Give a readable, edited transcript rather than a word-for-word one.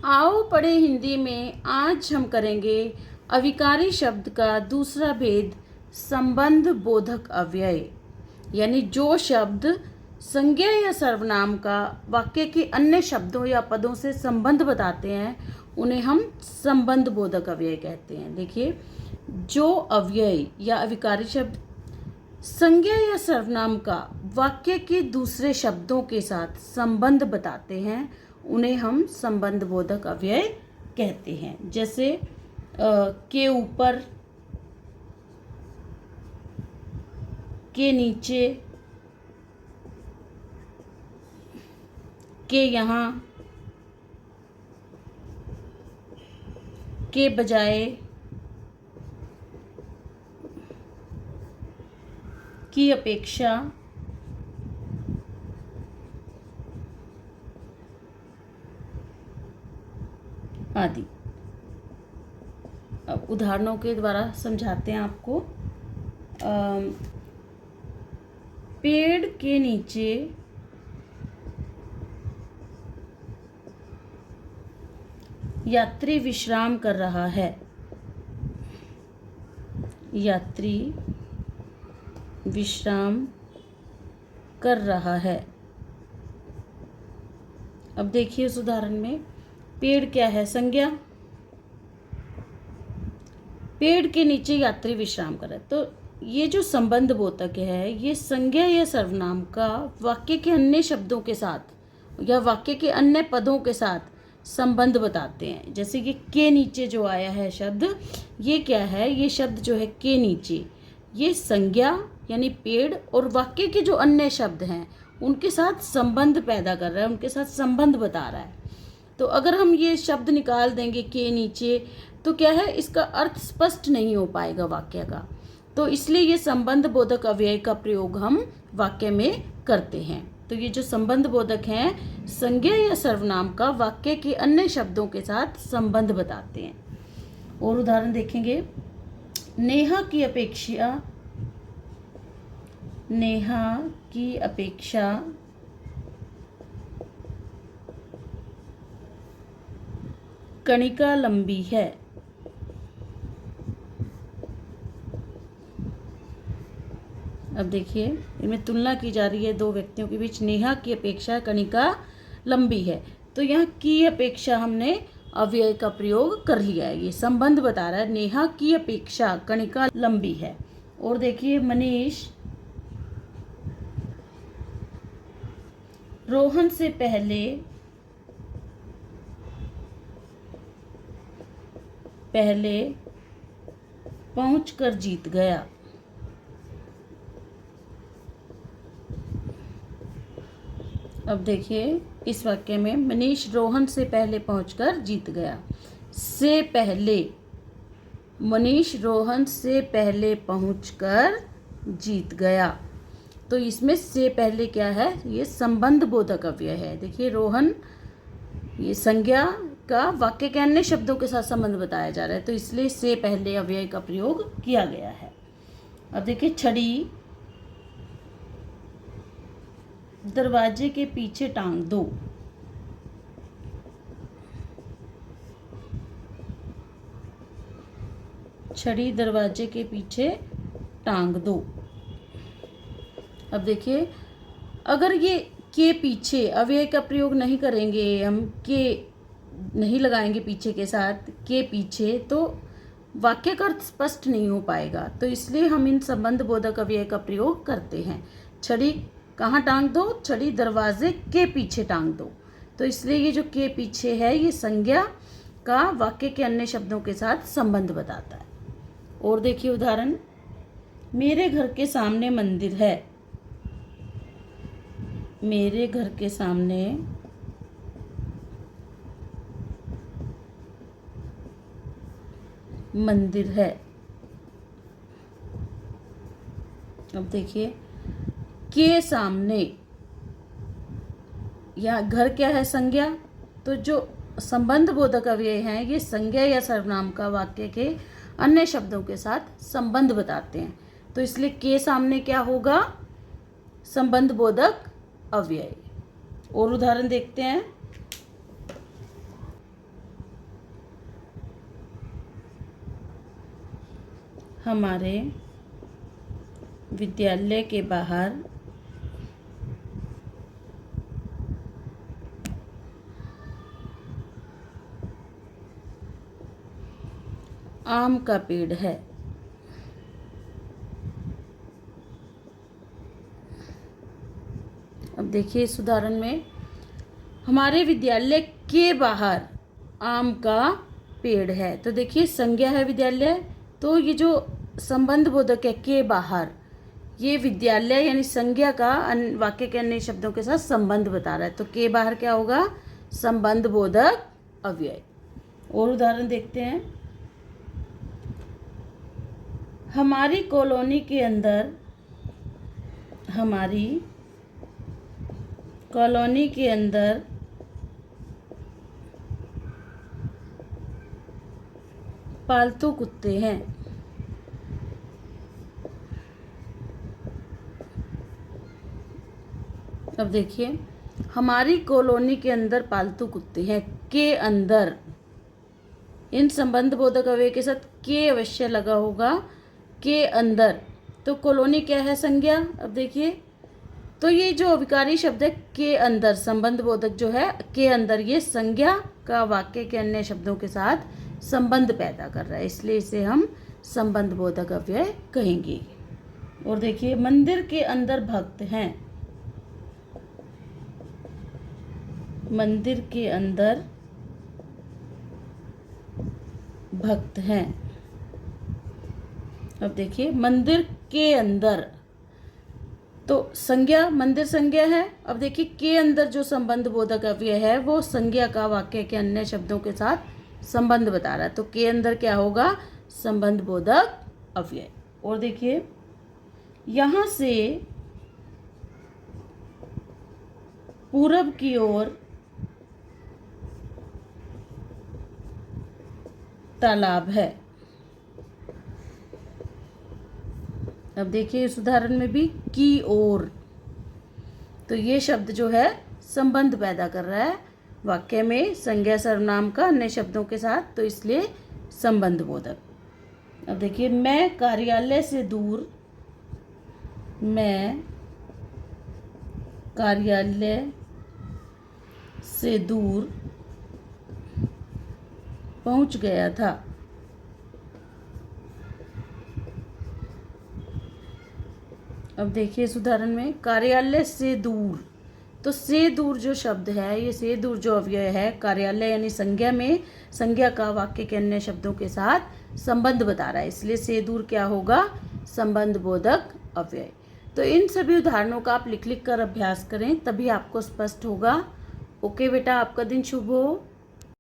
आओ पढ़े हिंदी में। आज हम करेंगे अविकारी शब्द का दूसरा भेद, संबंध बोधक अव्यय। यानी जो शब्द संज्ञा या सर्वनाम का वाक्य के अन्य शब्दों या पदों से संबंध बताते हैं उन्हें हम संबंध बोधक अव्यय कहते हैं। देखिए, जो अव्यय या अविकारी शब्द संज्ञा या सर्वनाम का वाक्य के दूसरे शब्दों के साथ संबंध बताते हैं उन्हें हम संबंध बोधक अव्यय कहते हैं। जैसे के ऊपर, के नीचे, के यहाँ, के बजाय, की अपेक्षा, आदि। अब उदाहरणों के द्वारा समझाते हैं आपको। पेड़ के नीचे यात्री विश्राम कर रहा है। यात्री विश्राम कर रहा है। अब देखिए उस उदाहरण में पेड़ क्या है? संज्ञा। पेड़ के नीचे यात्री विश्राम कर रहा है, तो ये जो संबंध बोधक है ये संज्ञा या सर्वनाम का वाक्य के अन्य शब्दों के साथ या वाक्य के अन्य पदों के साथ संबंध बताते हैं। जैसे कि के नीचे जो आया है शब्द, ये क्या है? ये शब्द जो है के नीचे, ये संज्ञा यानी पेड़ और वाक्य के जो अन्य शब्द हैं उनके साथ संबंध पैदा कर रहा है, उनके साथ संबंध बता रहा है। तो अगर हम ये शब्द निकाल देंगे के नीचे, तो क्या है, इसका अर्थ स्पष्ट नहीं हो पाएगा वाक्य का। तो इसलिए ये संबंध बोधक अव्यय का प्रयोग हम वाक्य में करते हैं। तो ये जो संबंध बोधक हैं संज्ञा या सर्वनाम का वाक्य के अन्य शब्दों के साथ संबंध बताते हैं। और उदाहरण देखेंगे। नेहा की अपेक्षा, नेहा की अपेक्षा कणिका लंबी है। अब देखिए इनमें तुलना की जा रही है दो व्यक्तियों के बीच। नेहा की अपेक्षा कणिका लंबी है, तो यहाँ की अपेक्षा हमने अव्यय का प्रयोग कर लिया है। ये संबंध बता रहा है, नेहा की अपेक्षा कणिका लंबी है। और देखिए, मनीष रोहन से पहले पहुंचकर जीत गया। अब देखिए इस वाक्य में मनीष रोहन से पहले पहुंचकर जीत गया। से पहले, मनीष रोहन से पहले पहुंचकर जीत गया, तो इसमें से पहले क्या है? ये संबंध बोधक अव्यय है। देखिए, रोहन ये संज्ञा का वाक्य के अन्य शब्दों के साथ संबंध बताया जा रहा है, तो इसलिए से पहले अव्यय का प्रयोग किया गया है। अब देखिए, छड़ी दरवाजे के पीछे टांग दो। छड़ी दरवाजे के पीछे टांग दो। अब देखिए, अगर ये के पीछे अव्यय का प्रयोग नहीं करेंगे, हम के नहीं लगाएंगे पीछे के साथ, के पीछे, तो वाक्य का अर्थ स्पष्ट नहीं हो पाएगा। तो इसलिए हम इन संबंध बोधक अव्यय का प्रयोग करते हैं। छड़ी कहाँ टांग दो? छड़ी दरवाजे के पीछे टांग दो। तो इसलिए ये जो के पीछे है ये संज्ञा का वाक्य के अन्य शब्दों के साथ संबंध बताता है। और देखिए उदाहरण, मेरे घर के सामने मंदिर है। मेरे घर के सामने मंदिर है। अब देखिए, के सामने, या घर क्या है? संज्ञा। तो जो संबंध बोधक अव्यय हैं ये संज्ञा या सर्वनाम का वाक्य के अन्य शब्दों के साथ संबंध बताते हैं। तो इसलिए के सामने क्या होगा? संबंध बोधक अव्यय। और उदाहरण देखते हैं। हमारे विद्यालय के बाहर आम का पेड़ है। अब देखिए इस उदाहरण में हमारे विद्यालय के बाहर आम का पेड़ है, तो देखिए संज्ञा है विद्यालय, तो ये जो संबंध बोधक है के बाहर, ये विद्यालय यानी संज्ञा का वाक्य के अन्य शब्दों के साथ संबंध बता रहा है। तो के बाहर क्या होगा? संबंध बोधक अव्यय। और उदाहरण देखते हैं। हमारी कॉलोनी के अंदर पालतू कुत्ते हैं। अब देखिए हमारी कॉलोनी के अंदर पालतू कुत्ते हैं, के अंदर, इन संबंध बोधक अव्यय के साथ के अवश्य लगा होगा, के अंदर। तो कॉलोनी क्या है? संज्ञा। अब देखिए तो ये जो अविकारी शब्द है के अंदर, संबंध बोधक जो है के अंदर, ये संज्ञा का वाक्य के अन्य शब्दों के साथ संबंध पैदा कर रहा है, इसलिए इसे हम संबंध बोधक अव्यय कहेंगे। और देखिए मंदिर के अंदर भक्त हैं। मंदिर के अंदर भक्त हैं। अब देखिए मंदिर के अंदर, तो संज्ञा, मंदिर संज्ञा है। अब देखिए के अंदर जो संबंध बोधक अव्यय है वो संज्ञा का वाक्य के अन्य शब्दों के साथ संबंध बता रहा है, तो के अंदर क्या होगा? संबंध बोधक अव्यय। और देखिए यहाँ से पूरब की ओर तालाब है। अब देखिए इस उदाहरण में भी की ओर, तो ये शब्द जो है संबंध पैदा कर रहा है वाक्य में संज्ञा सर्वनाम का अन्य शब्दों के साथ, तो इसलिए संबंध बोधक। अब देखिए मैं कार्यालय से दूर पहुंच गया था। अब देखिए इस उदाहरण में कार्यालय से दूर, तो से दूर जो शब्द है, ये से दूर जो अव्यय है कार्यालय यानी संज्ञा में, संज्ञा का वाक्य के अन्य शब्दों के साथ संबंध बता रहा है, इसलिए से दूर क्या होगा? संबंध बोधक अव्यय। तो इन सभी उदाहरणों का आप लिख कर अभ्यास करें, तभी आपको स्पष्ट होगा। ओके बेटा, आपका दिन शुभ हो।